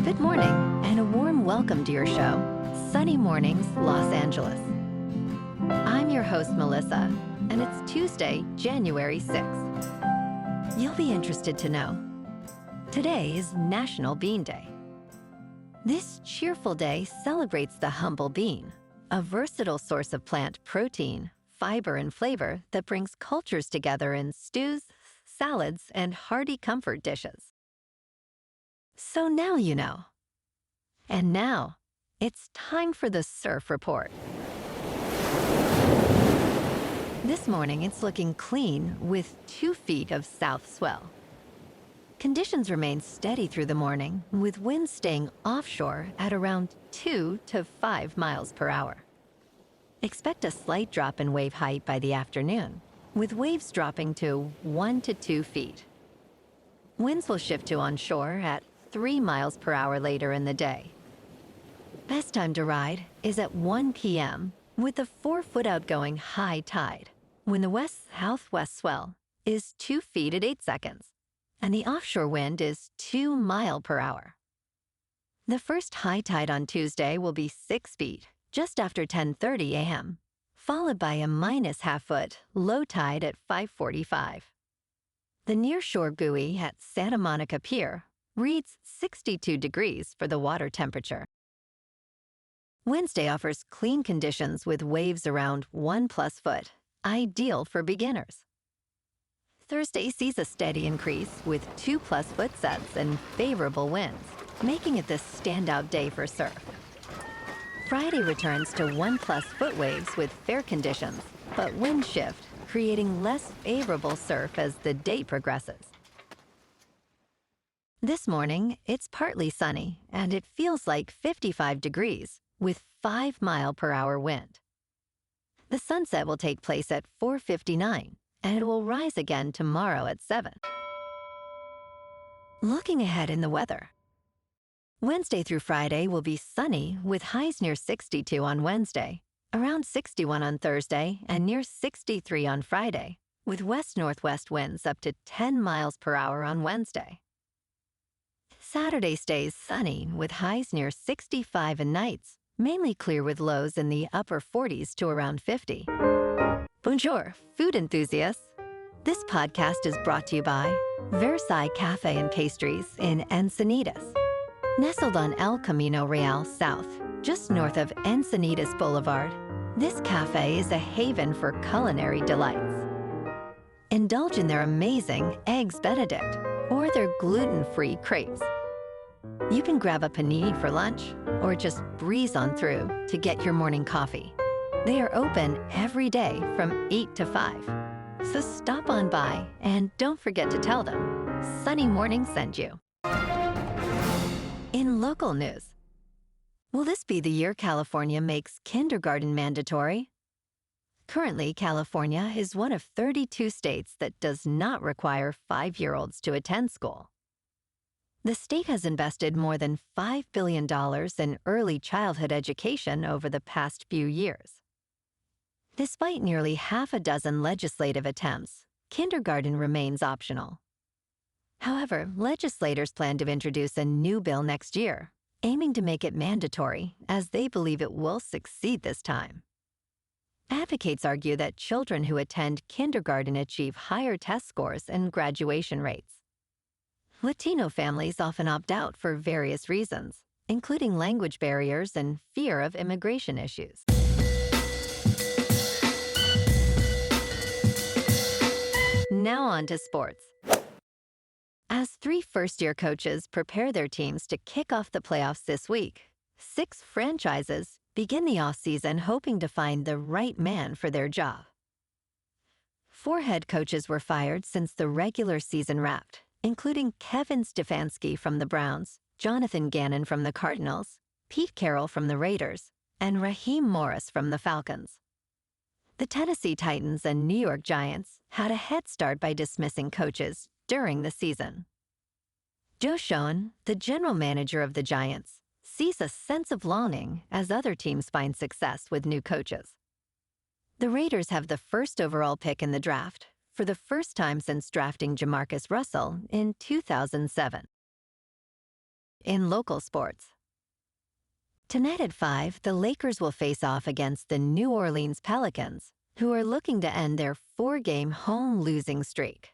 Good morning, and a warm welcome to your show, Sunny Mornings, Los Angeles. I'm your host, Melissa, and it's Tuesday, January 6th. You'll be interested to know, today is National Bean Day. This cheerful day celebrates the humble bean, a versatile source of plant protein, fiber, and flavor that brings cultures together in stews, salads, and hearty comfort dishes. So now you know. And now, it's time for the Surf Report. This morning, it's looking clean with 2 feet of south swell. Conditions remain steady through the morning, with winds staying offshore at around 2 to 5 miles per hour. Expect a slight drop in wave height by the afternoon, with waves dropping to 1 to 2 feet. Winds will shift to onshore at 3 miles per hour later in the day. Best time to ride is at 1 p.m. with the 4-foot outgoing high tide, when the west-southwest swell is 2 feet at 8 seconds, and the offshore wind is 2 miles per hour. The first high tide on Tuesday will be 6 feet, just after 10:30 a.m., followed by a -0.5-foot low tide at 5:45. The nearshore buoy at Santa Monica Pier reads 62 degrees for the water temperature. Wednesday offers clean conditions with waves around 1+ foot, ideal for beginners. Thursday sees a steady increase with 2+ foot sets and favorable winds, making it the standout day for surf. Friday returns to 1+ foot waves with fair conditions, but wind shift, creating less favorable surf as the day progresses. This morning, it's partly sunny, and it feels like 55 degrees with 5 mile per hour wind. The sunset will take place at 4:59, and it will rise again tomorrow at 7. Looking ahead in the weather. Wednesday through Friday will be sunny with highs near 62 on Wednesday, around 61 on Thursday, and near 63 on Friday, with west-northwest winds up to 10 miles per hour on Wednesday. Saturday stays sunny with highs near 65 and nights, mainly clear with lows in the upper 40s to around 50. Bonjour, food enthusiasts. This podcast is brought to you by Versailles Cafe and Pastries in Encinitas. Nestled on El Camino Real South, just north of Encinitas Boulevard, this cafe is a haven for culinary delights. Indulge in their amazing Eggs Benedict or their gluten-free crepes. You can grab a panini for lunch or just breeze on through to get your morning coffee. They are open every day from 8 to 5. So stop on by and don't forget to tell them Sunny Morning sent you. In local news, will this be the year California makes kindergarten mandatory? Currently, California is one of 32 states that does not require 5-year-olds to attend school. The state has invested more than $5 billion in early childhood education over the past few years. Despite nearly half a dozen legislative attempts, kindergarten remains optional. However, legislators plan to introduce a new bill next year, aiming to make it mandatory, as they believe it will succeed this time. Advocates argue that children who attend kindergarten achieve higher test scores and graduation rates. Latino families often opt out for various reasons, including language barriers and fear of immigration issues. Now on to sports. As 3 first-year coaches prepare their teams to kick off the playoffs this week, 6 franchises begin the offseason hoping to find the right man for their job. 4 head coaches were fired since the regular season wrapped, including Kevin Stefanski from the Browns, Jonathan Gannon from the Cardinals, Pete Carroll from the Raiders, and Raheem Morris from the Falcons. The Tennessee Titans and New York Giants had a head start by dismissing coaches during the season. Joe Schoen, the general manager of the Giants, sees a sense of longing as other teams find success with new coaches. The Raiders have the first overall pick in the draft, for the first time since drafting Jamarcus Russell in 2007. In local sports, tonight at 5, the Lakers will face off against the New Orleans Pelicans, who are looking to end their 4-game home losing streak.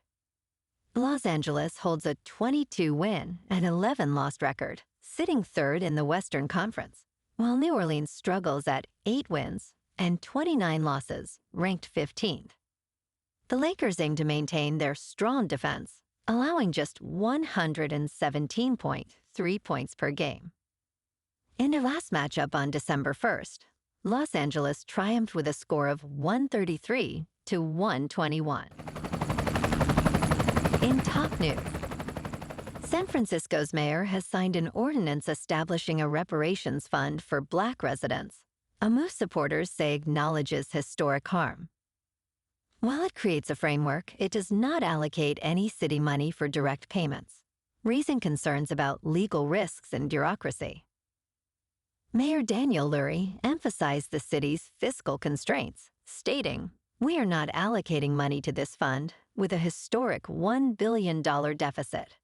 Los Angeles holds a 22-win and 11-loss record, sitting third in the Western Conference, while New Orleans struggles at 8 wins and 29 losses, ranked 15th. The Lakers aim to maintain their strong defense, allowing just 117.3 points per game. In their last matchup on December 1st, Los Angeles triumphed with a score of 133-121. In top news, San Francisco's mayor has signed an ordinance establishing a reparations fund for Black residents, a move supporters say acknowledges historic harm. While it creates a framework, it does not allocate any city money for direct payments, raising concerns about legal risks and bureaucracy. Mayor Daniel Lurie emphasized the city's fiscal constraints, stating, "We are not allocating money to this fund with a historic $1 billion deficit."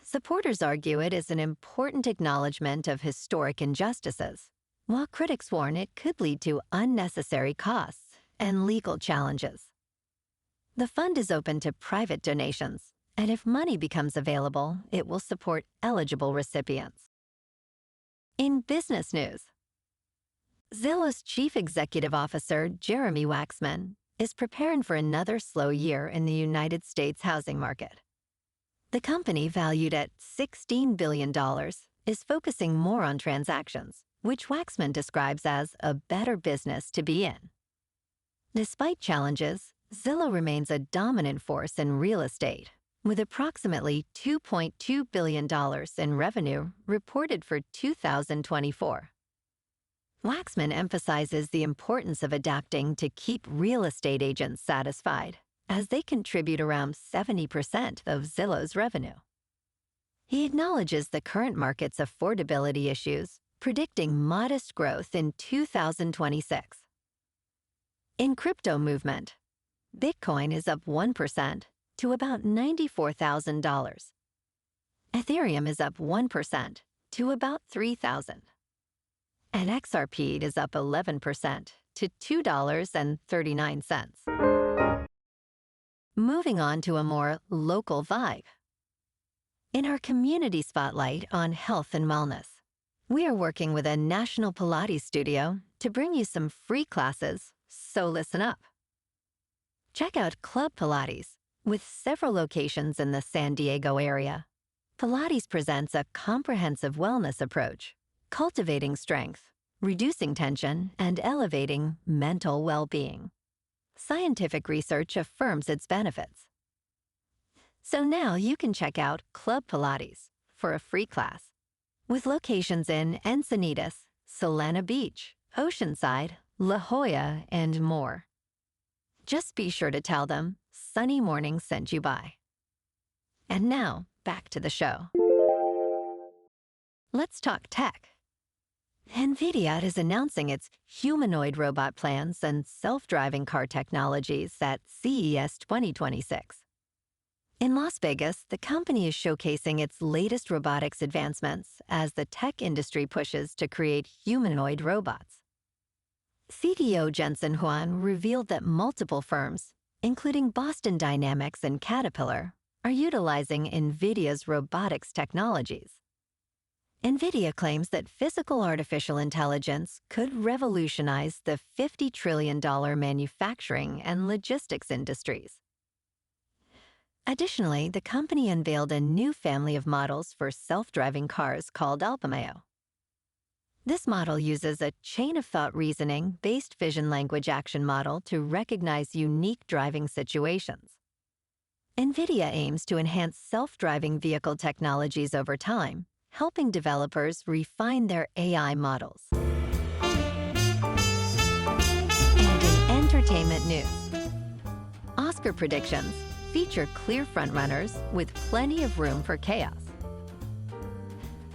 Supporters argue it is an important acknowledgement of historic injustices, while critics warn it could lead to unnecessary costs and legal challenges. The fund is open to private donations, and if money becomes available, it will support eligible recipients. In business news, Zillow's Chief Executive Officer, Jeremy Wacksman, is preparing for another slow year in the United States housing market. The company, valued at $16 billion, is focusing more on transactions, which Wacksman describes as a better business to be in. Despite challenges, Zillow remains a dominant force in real estate, with approximately $2.2 billion in revenue reported for 2024. Wacksman emphasizes the importance of adapting to keep real estate agents satisfied, as they contribute around 70% of Zillow's revenue. He acknowledges the current market's affordability issues, predicting modest growth in 2026. In crypto movement, Bitcoin is up 1% to about $94,000. Ethereum is up 1% to about $3,000. And XRP is up 11% to $2.39. Moving on to a more local vibe. In our community spotlight on health and wellness, we are working with a national Pilates studio to bring you some free classes, so listen up. Check out Club Pilates, with several locations in the San Diego area. Pilates presents a comprehensive wellness approach, cultivating strength, reducing tension, and elevating mental well-being. Scientific research affirms its benefits. So now you can check out Club Pilates for a free class, with locations in Encinitas, Solana Beach, Oceanside, La Jolla, and more. Just be sure to tell them Sunny Morning sent you by. And now, back to the show. Let's talk tech. Nvidia is announcing its humanoid robot plans and self-driving car technologies at CES 2026. In Las Vegas, the company is showcasing its latest robotics advancements as the tech industry pushes to create humanoid robots. CTO Jensen Huang revealed that multiple firms, including Boston Dynamics and Caterpillar, are utilizing Nvidia's robotics technologies. Nvidia claims that physical artificial intelligence could revolutionize the $50 trillion manufacturing and logistics industries. Additionally, the company unveiled a new family of models for self-driving cars called Alpamayo. This model uses a chain-of-thought reasoning-based vision-language action model to recognize unique driving situations. Nvidia aims to enhance self-driving vehicle technologies over time, helping developers refine their AI models. And in entertainment news, Oscar predictions feature clear frontrunners with plenty of room for chaos.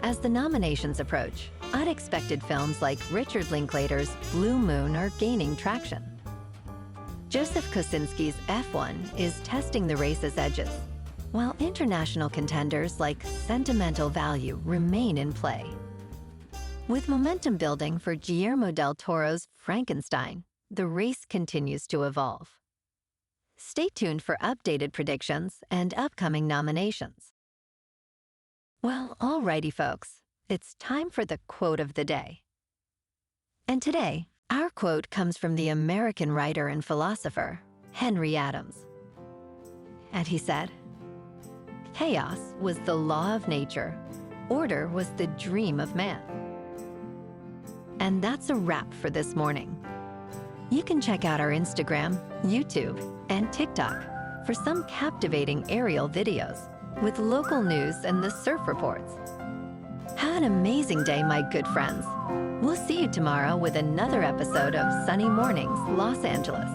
As the nominations approach, unexpected films like Richard Linklater's Blue Moon are gaining traction. Joseph Kosinski's F1 is testing the race's edges, while international contenders like sentimental value remain in play. With momentum building for Guillermo del Toro's Frankenstein, the race continues to evolve. Stay tuned for updated predictions and upcoming nominations. Well, alrighty folks, it's time for the quote of the day. And today, our quote comes from the American writer and philosopher, Henry Adams. And he said, "Chaos was the law of nature. Order was the dream of man." And that's a wrap for this morning. You can check out our Instagram, YouTube, and TikTok for some captivating aerial videos with local news and the surf reports. Have an amazing day, my good friends. We'll see you tomorrow with another episode of Sunny Mornings, Los Angeles.